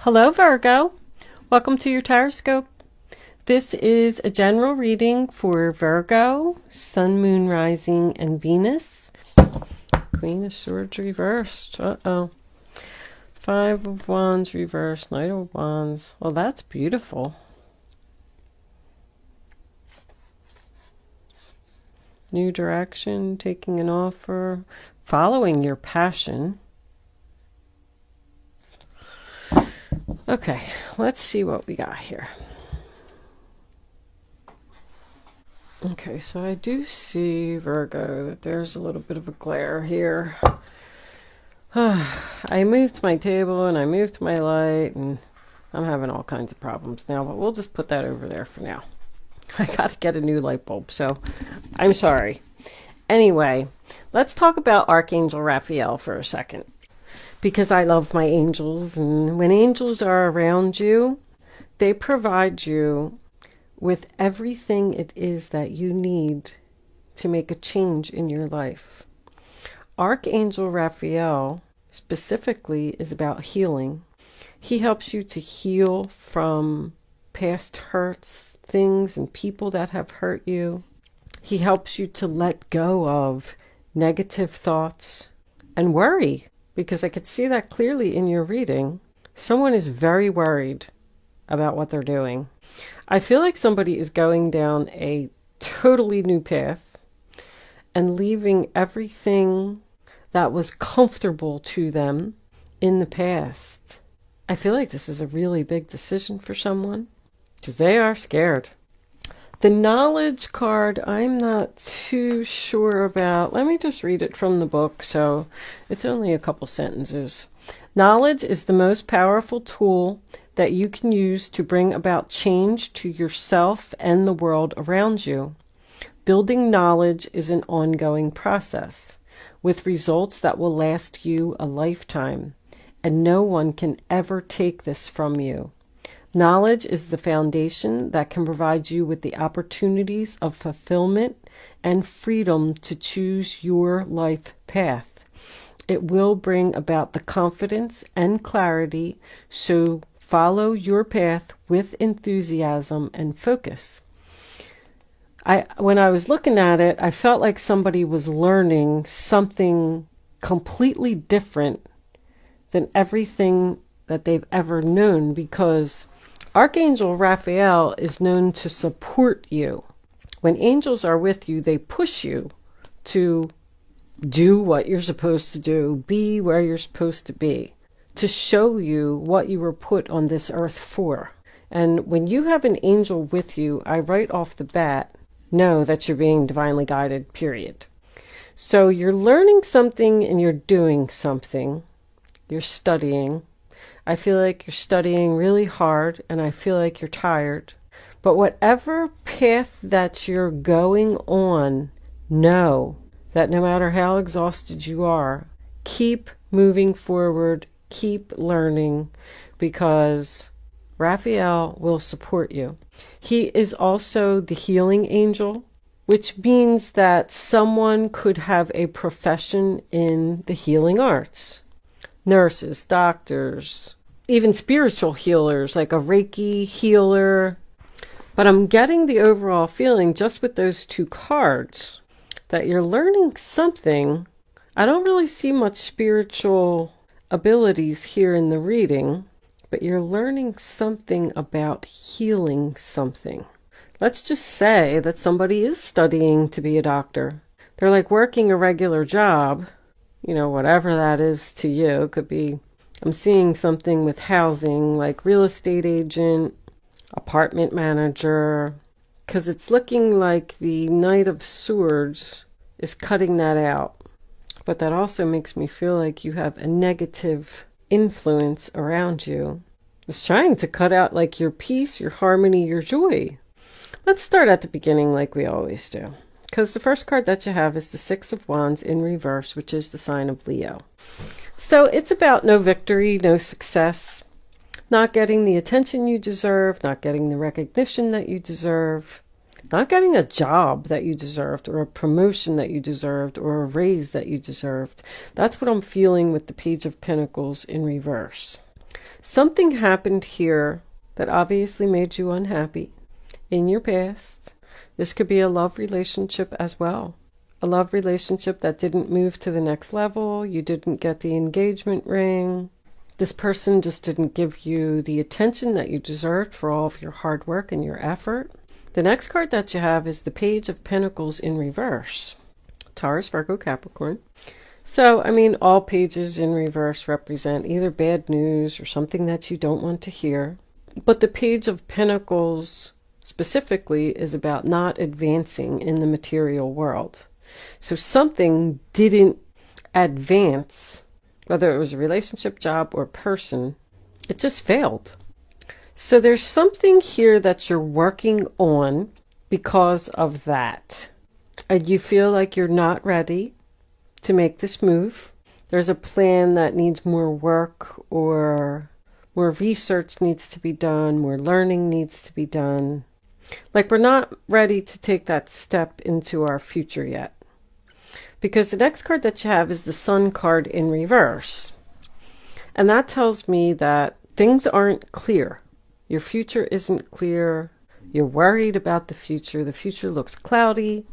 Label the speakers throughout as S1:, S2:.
S1: Hello Virgo, welcome to your horoscope. This is a general reading for Virgo, Sun, Moon, Rising, and Venus. Queen of Swords reversed. Five of Wands reversed, Knight of Wands. Well, that's beautiful. New direction, taking an offer, following your passion. Okay, let's see what we got here. Okay, so I do see, Virgo, that there's a little bit of a glare here. I moved my table and I moved my light and I'm having all kinds of problems now, but we'll just put that over there for now. I got to get a new light bulb, so I'm sorry. Anyway, let's talk about Archangel Raphael for a second, because I love my angels, and when angels are around you, they provide you with everything it is that you need to make a change in your life. Archangel Raphael specifically is about healing. He helps you to heal from past hurts, things and people that have hurt you. He helps you to let go of negative thoughts and worry, because I could see that clearly in your reading. Someone is very worried about what they're doing. I feel like somebody is going down a totally new path and leaving everything that was comfortable to them in the past. I feel like this is a really big decision for someone, because they are scared. The knowledge card, I'm not too sure about. Let me just read it from the book, so it's only a couple sentences. Knowledge is the most powerful tool that you can use to bring about change to yourself and the world around you. Building knowledge is an ongoing process with results that will last you a lifetime, and no one can ever take this from you. Knowledge is the foundation that can provide you with the opportunities of fulfillment and freedom to choose your life path. It will bring about the confidence and clarity, so follow your path with enthusiasm and focus. When I was looking at it, I felt like somebody was learning something completely different than everything that they've ever known, because Archangel Raphael is known to support you. When angels are with you, they push you to do what you're supposed to do, be where you're supposed to be, to show you what you were put on this earth for. And when you have an angel with you, I right off the bat know that you're being divinely guided, period. So you're learning something and you're doing something. You're studying. I feel like you're studying really hard, and I feel like you're tired. But whatever path that you're going on, know that no matter how exhausted you are, keep moving forward, keep learning, because Raphael will support you. He is also the healing angel, which means that someone could have a profession in the healing arts. Nurses, doctors, even spiritual healers, like a Reiki healer. But I'm getting the overall feeling, just with those two cards, that you're learning something. I don't really see much spiritual abilities here in the reading, but you're learning something about healing something. Let's just say that somebody is studying to be a doctor. They're like working a regular job, whatever that is to you. It could be, I'm seeing something with housing, like real estate agent, apartment manager, because it's looking like the Knight of Swords is cutting that out. But that also makes me feel like you have a negative influence around you. It's trying to cut out like your peace, your harmony, your joy. Let's start at the beginning like we always do, because the first card that you have is the Six of Wands in reverse, which is the sign of Leo. So it's about no victory, no success, not getting the attention you deserve, not getting the recognition that you deserve, not getting a job that you deserved, or a promotion that you deserved, or a raise that you deserved. That's what I'm feeling with the Page of Pentacles in reverse. Something happened here that obviously made you unhappy in your past. This could be a love relationship as well. A love relationship that didn't move to the next level. You didn't get the engagement ring. This person just didn't give you the attention that you deserved for all of your hard work and your effort. The next card that you have is the Page of Pentacles in reverse. Taurus, Virgo, Capricorn. So, I mean, all pages in reverse represent either bad news or something that you don't want to hear. But the Page of Pentacles specifically is about not advancing in the material world. So something didn't advance, whether it was a relationship, job, or person. It just failed. So there's something here that you're working on because of that. And you feel like you're not ready to make this move. There's a plan that needs more work, or more research needs to be done, more learning needs to be done. Like, we're not ready to take that step into our future yet. Because the next card that you have is the Sun card in reverse. And that tells me that things aren't clear. Your future isn't clear. You're worried about the future. The future looks cloudy.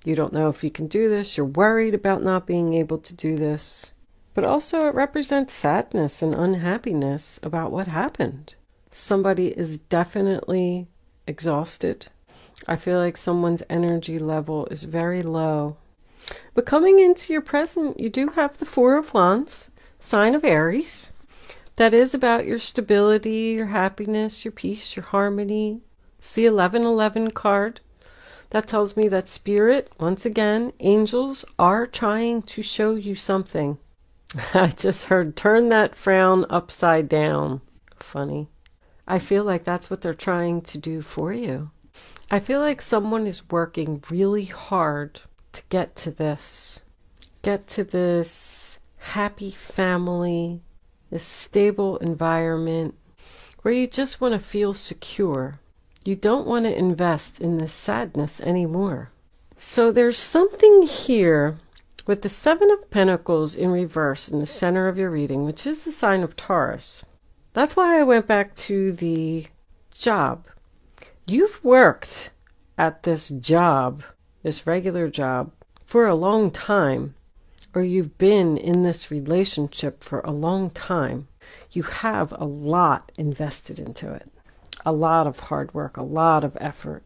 S1: You don't know if you can do this. You're worried about not being able to do this. But also it represents sadness and unhappiness about what happened. Somebody is definitely exhausted. I feel like someone's energy level is very low. But coming into your present, you do have the Four of Wands, sign of Aries. That is about your stability, your happiness, your peace, your harmony. It's the 1111 card. That tells me that spirit, once again, angels are trying to show you something. I just heard, turn that frown upside down. Funny. I feel like that's what they're trying to do for you. I feel like someone is working really hard to get to this. Get to this happy family, this stable environment where you just want to feel secure. You don't want to invest in this sadness anymore. So there's something here with the Seven of Pentacles in reverse in the center of your reading, which is the sign of Taurus. That's why I went back to the job. You've worked at this job, this regular job, for a long time, or you've been in this relationship for a long time. You have a lot invested into it. A lot of hard work, a lot of effort.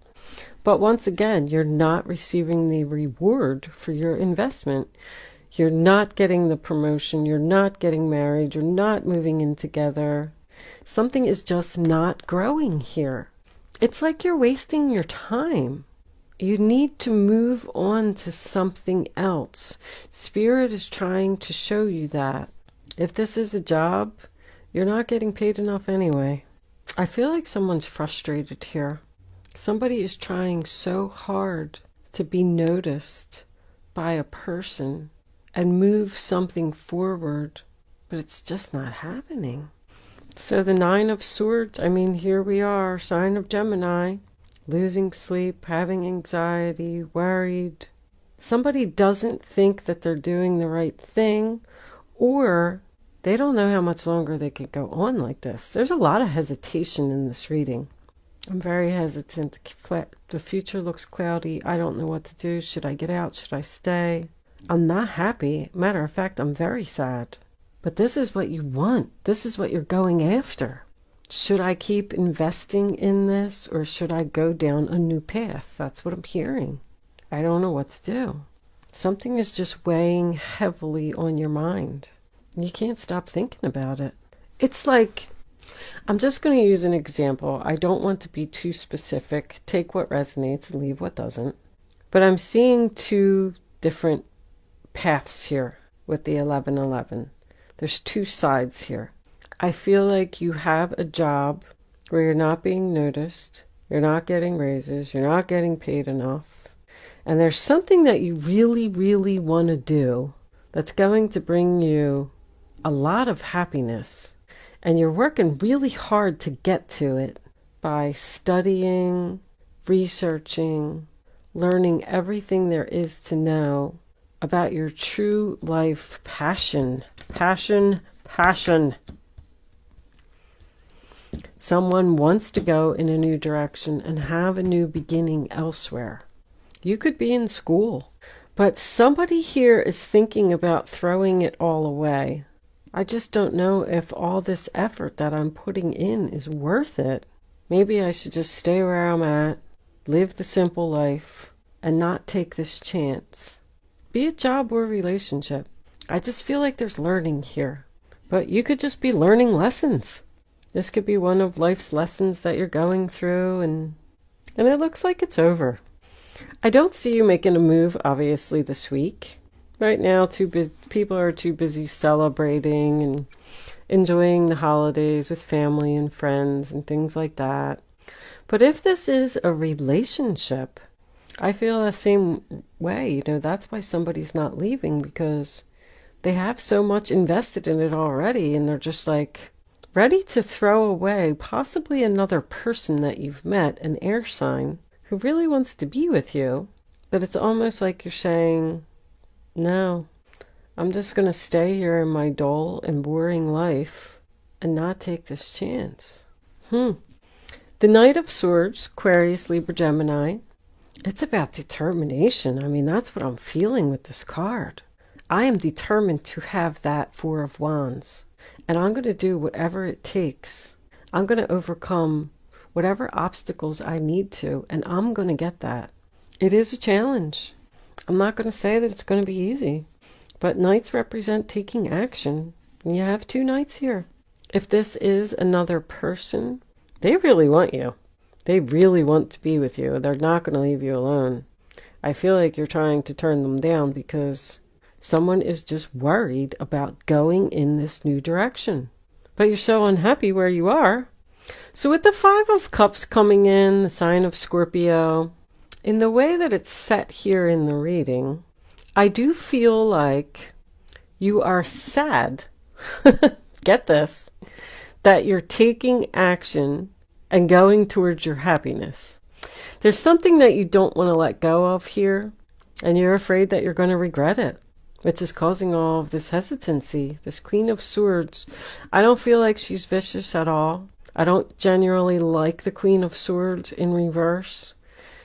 S1: But once again, you're not receiving the reward for your investment. You're not getting the promotion. You're not getting married. You're not moving in together. Something is just not growing here. It's like you're wasting your time. You need to move on to something else. Spirit is trying to show you that. If this is a job, you're not getting paid enough anyway. I feel like someone's frustrated here. Somebody is trying so hard to be noticed by a person and move something forward, but it's just not happening. So the Nine of Swords, I mean, here we are, sign of Gemini, losing sleep, having anxiety, worried. Somebody doesn't think that they're doing the right thing, or they don't know how much longer they could go on like this. There's a lot of hesitation in this reading. I'm very hesitant. The future looks cloudy. I don't know what to do. Should I get out? Should I stay? I'm not happy. Matter of fact, I'm very sad. But this is what you want. This is what you're going after. Should I keep investing in this, or should I go down a new path? That's what I'm hearing. I don't know what to do. Something is just weighing heavily on your mind. You can't stop thinking about it. It's like, I'm just going to use an example. I don't want to be too specific. Take what resonates and leave what doesn't. But I'm seeing two different paths here with the 1111. There's two sides here. I feel like you have a job where you're not being noticed. You're not getting raises. You're not getting paid enough. And there's something that you really, really want to do that's going to bring you a lot of happiness, and you're working really hard to get to it by studying, researching, learning everything there is to know about your true life passion. Passion, passion. Someone wants to go in a new direction and have a new beginning elsewhere. You could be in school, but somebody here is thinking about throwing it all away. I just don't know if all this effort that I'm putting in is worth it. Maybe I should just stay where I'm at, live the simple life, and not take this chance. Be it job or relationship. I just feel like there's learning here. But you could just be learning lessons. This could be one of life's lessons that you're going through, and it looks like it's over. I don't see you making a move, obviously, this week. Right now, people are too busy celebrating and enjoying the holidays with family and friends and things like that. But if this is a relationship, I feel the same way. That's why somebody's not leaving, because they have so much invested in it already, and they're just like ready to throw away possibly another person that you've met, an air sign, who really wants to be with you. But it's almost like you're saying, no, I'm just going to stay here in my dull and boring life and not take this chance. The Knight of Swords, Aquarius, Libra, Gemini. It's about determination. I mean, that's what I'm feeling with this card. I am determined to have that Four of Wands, and I'm going to do whatever it takes. I'm going to overcome whatever obstacles I need to, and I'm going to get that. It is a challenge. I'm not going to say that it's going to be easy, but knights represent taking action. And you have two knights here. If this is another person, they really want you. They really want to be with you. They're not going to leave you alone. I feel like you're trying to turn them down because someone is just worried about going in this new direction. But you're so unhappy where you are. So with the Five of Cups coming in, the sign of Scorpio, in the way that it's set here in the reading, I do feel like you are sad, get this, that you're taking action and going towards your happiness. There's something that you don't want to let go of here, and you're afraid that you're going to regret it, which is causing all of this hesitancy. This Queen of Swords, I don't feel like she's vicious at all. I don't generally like the Queen of Swords in reverse,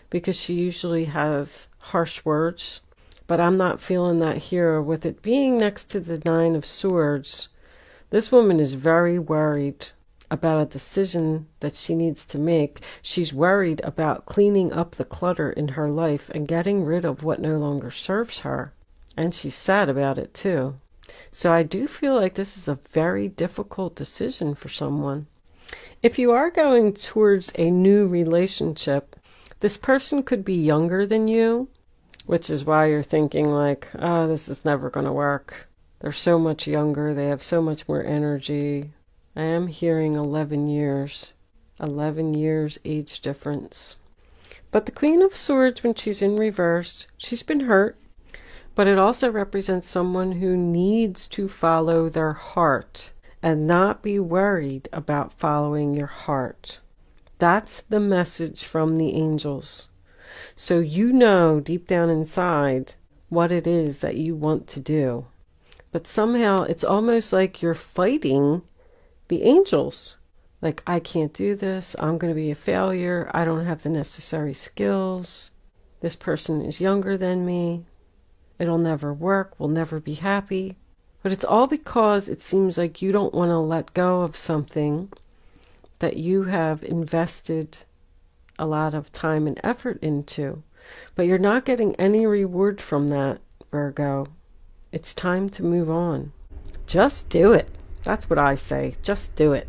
S1: because she usually has harsh words. But I'm not feeling that here. With it being next to the Nine of Swords, this woman is very worried about a decision that she needs to make. She's worried about cleaning up the clutter in her life and getting rid of what no longer serves her. And she's sad about it too. So I do feel like this is a very difficult decision for someone. If you are going towards a new relationship, this person could be younger than you, which is why you're thinking like, oh, this is never going to work. They're so much younger. They have so much more energy. I am hearing 11 years. 11 years age difference. But the Queen of Swords, when she's in reverse, she's been hurt. But it also represents someone who needs to follow their heart and not be worried about following your heart. That's the message from the angels. So you know deep down inside what it is that you want to do. But somehow it's almost like you're fighting the angels. Like, I can't do this. I'm going to be a failure. I don't have the necessary skills. This person is younger than me. It'll never work. We'll never be happy. But it's all because it seems like you don't want to let go of something that you have invested a lot of time and effort into. But you're not getting any reward from that, Virgo. It's time to move on. Just do it. That's what I say. Just do it.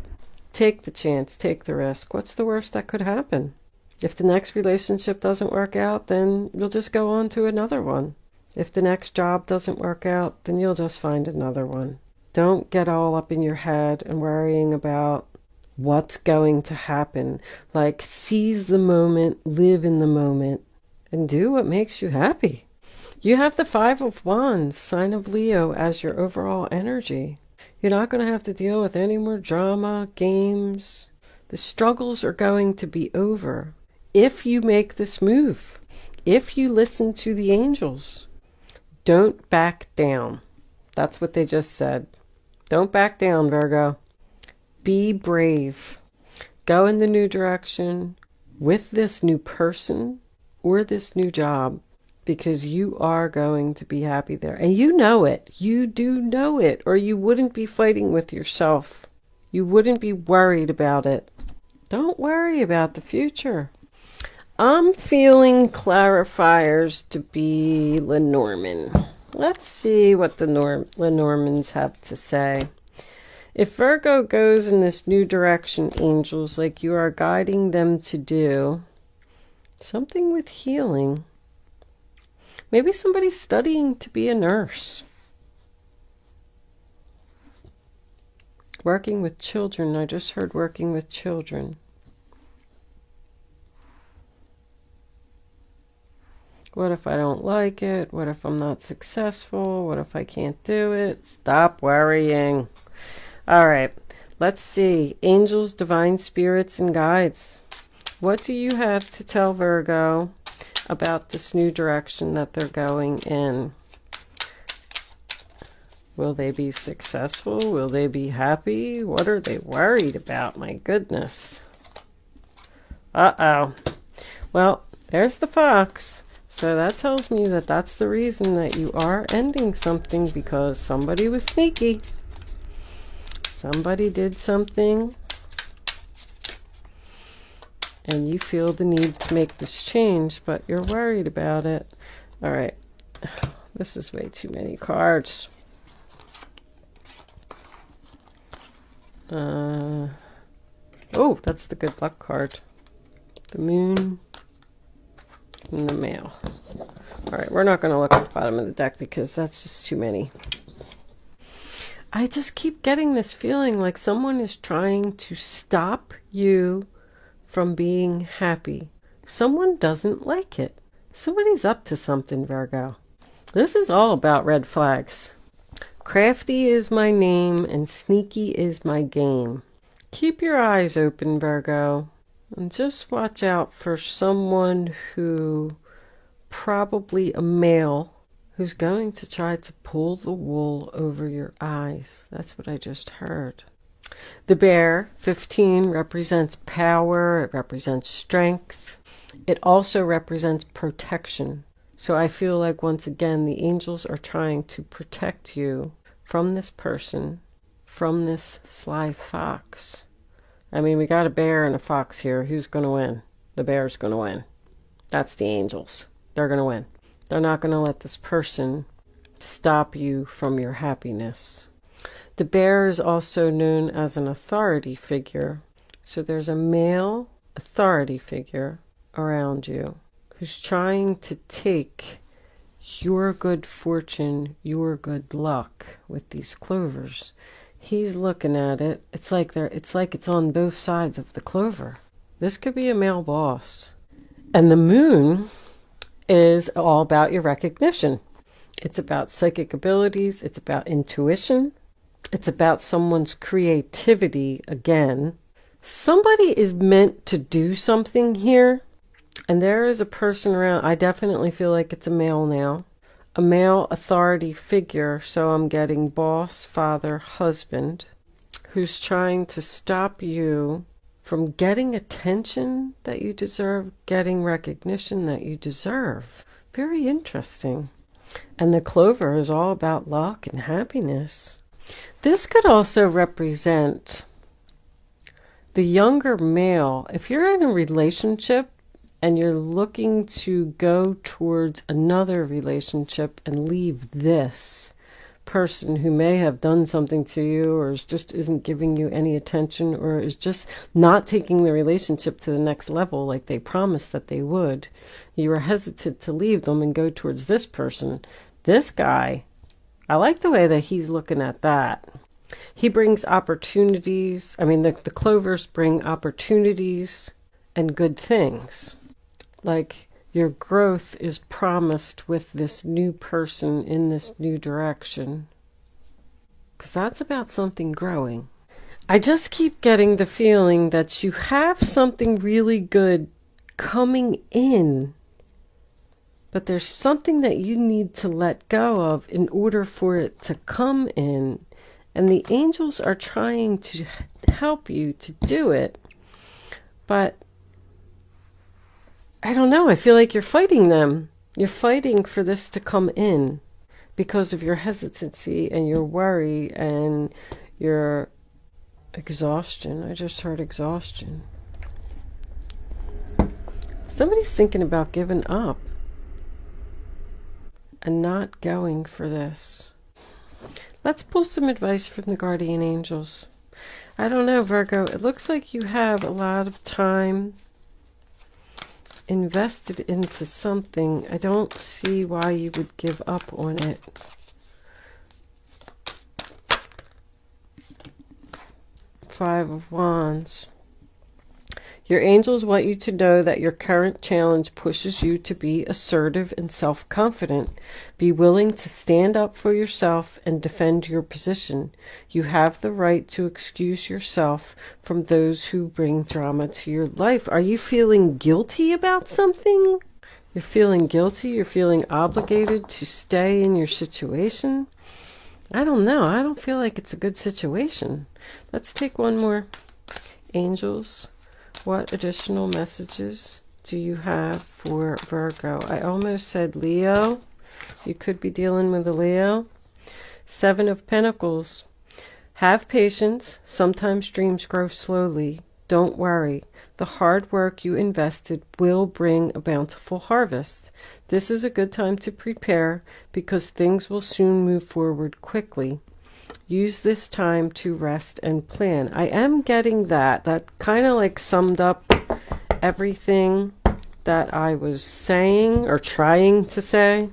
S1: Take the chance. Take the risk. What's the worst that could happen? If the next relationship doesn't work out, then you'll just go on to another one. If the next job doesn't work out, then you'll just find another one. Don't get all up in your head and worrying about what's going to happen. Like, seize the moment, live in the moment, and do what makes you happy. You have the Five of Wands, sign of Leo, as your overall energy. You're not going to have to deal with any more drama, games. The struggles are going to be over if you make this move, if you listen to the angels. Don't back down. That's what they just said. Don't back down, Virgo. Be brave. go in the new direction with this new person or this new job, because you are going to be happy there. And you know it. You do know it, or you wouldn't be fighting with yourself. You wouldn't be worried about it. Don't worry about the future. I'm feeling clarifiers to be Lenormand. Let's see what the Lenormands have to say. If Virgo goes in this new direction, angels, like you are guiding them to do something with healing. Maybe somebody's studying to be a nurse. Working with children. I just heard working with children. What if I don't like it? What if I'm not successful? What if I can't do it? Stop worrying. All right, let's see. Angels, divine spirits, and guides. What do you have to tell Virgo about this new direction that they're going in? Will they be successful? Will they be happy? What are they worried about? My goodness. Uh-oh. Well, there's the fox. So that tells me that that's the reason that you are ending something, because somebody was sneaky. Somebody did something, and you feel the need to make this change, but you're worried about it. All right. This is way too many cards. Oh, that's the good luck card. The moon and the male. All right, we're not going to look at the bottom of the deck because that's just too many. I just keep getting this feeling like someone is trying to stop you from being happy. Someone doesn't like it. Somebody's up to something, Virgo. This is all about red flags. Crafty is my name and sneaky is my game. Keep your eyes open, Virgo, and just watch out for someone who, probably a male, who's going to try to pull the wool over your eyes. That's what I just heard. The bear, 15, represents power. It represents strength. It also represents protection. So I feel like, once again, the angels are trying to protect you from this person, from this sly fox. I mean, we got a bear and a fox here. Who's going to win? The bear's going to win. That's the angels. They're going to win. They're not going to let this person stop you from your happiness. The bear is also known as an authority figure. So there's a male authority figure around you who's trying to take your good fortune, your good luck with these clovers. He's looking at it. It's like it's on both sides of the clover. This could be a male boss. And the moon is all about your recognition. It's about psychic abilities. It's about intuition. It's about someone's creativity again. Somebody is meant to do something here. And there is a person around. I definitely feel like it's a male now. A male authority figure. So I'm getting boss, father, husband, who's trying to stop you from getting attention that you deserve, getting recognition that you deserve. Very interesting. And the clover is all about luck and happiness. This could also represent the younger male. If you're in a relationship and you're looking to go towards another relationship and leave this person who may have done something to you, or just isn't giving you any attention, or is just not taking the relationship to the next level like they promised that they would, you are hesitant to leave them and go towards this person. This guy, I like the way that he's looking at that. He brings opportunities. I mean, the clovers bring opportunities and good things. Like, your growth is promised with this new person in this new direction. Because that's about something growing. I just keep getting the feeling that you have something really good coming in. But there's something that you need to let go of in order for it to come in. And the angels are trying to help you to do it. But I don't know. I feel like you're fighting them. You're fighting for this to come in because of your hesitancy and your worry and your exhaustion. I just heard exhaustion. Somebody's thinking about giving up and not going for this. Let's pull some advice from the guardian angels. I don't know, Virgo. It looks like you have a lot of time invested into something. I don't see why you would give up on it. Five of Wands. Your angels want you to know that your current challenge pushes you to be assertive and self-confident. Be willing to stand up for yourself and defend your position. You have the right to excuse yourself from those who bring drama to your life. Are you feeling guilty about something? You're feeling guilty? You're feeling obligated to stay in your situation? I don't know. I don't feel like it's a good situation. Let's take one more. Angels, what additional messages do you have for Virgo? I almost said Leo. You could be dealing with a Leo. Seven of Pentacles. Have patience. Sometimes dreams grow slowly. Don't worry. The hard work you invested will bring a bountiful harvest. This is a good time to prepare because things will soon move forward quickly. Use this time to rest and plan. I am getting that. That kind of like summed up everything that I was saying or trying to say.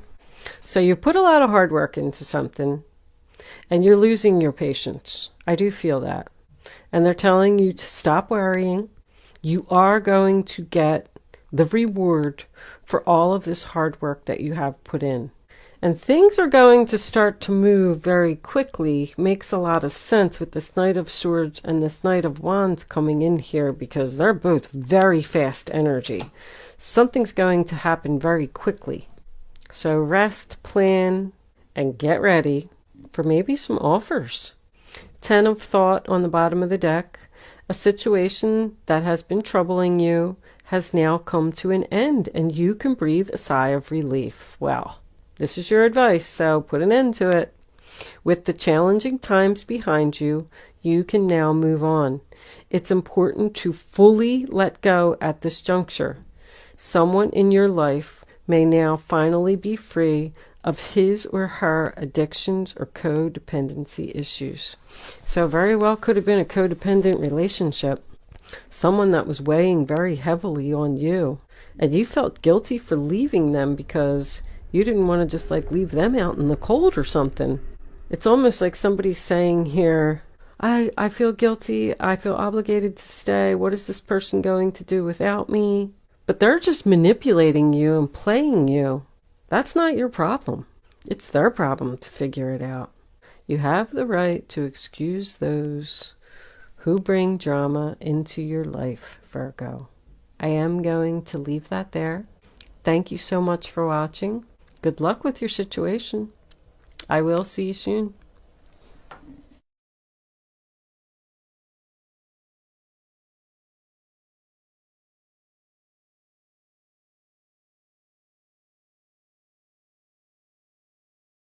S1: So you put a lot of hard work into something and you're losing your patience. I do feel that. And they're telling you to stop worrying. You are going to get the reward for all of this hard work that you have put in. And things are going to start to move very quickly. Makes a lot of sense with this Knight of Swords and this Knight of Wands coming in here because they're both very fast energy. Something's going to happen very quickly. So rest, plan, and get ready for maybe some offers. 10 of Thought on the bottom of the deck. A situation that has been troubling you has now come to an end and you can breathe a sigh of relief. Well, this is your advice, so put an end to it. With the challenging times behind you, you can now move on. It's important to fully let go at this juncture. Someone in your life may now finally be free of his or her addictions or codependency issues. So very well could have been a codependent relationship. Someone that was weighing very heavily on you. And you felt guilty for leaving them because you didn't want to just like leave them out in the cold or something. It's almost like somebody's saying here, I feel guilty. I feel obligated to stay. What is this person going to do without me? But they're just manipulating you and playing you. That's not your problem. It's their problem to figure it out. You have the right to excuse those who bring drama into your life, Virgo. I am going to leave that there. Thank you so much for watching. Good luck with your situation. I will see you soon.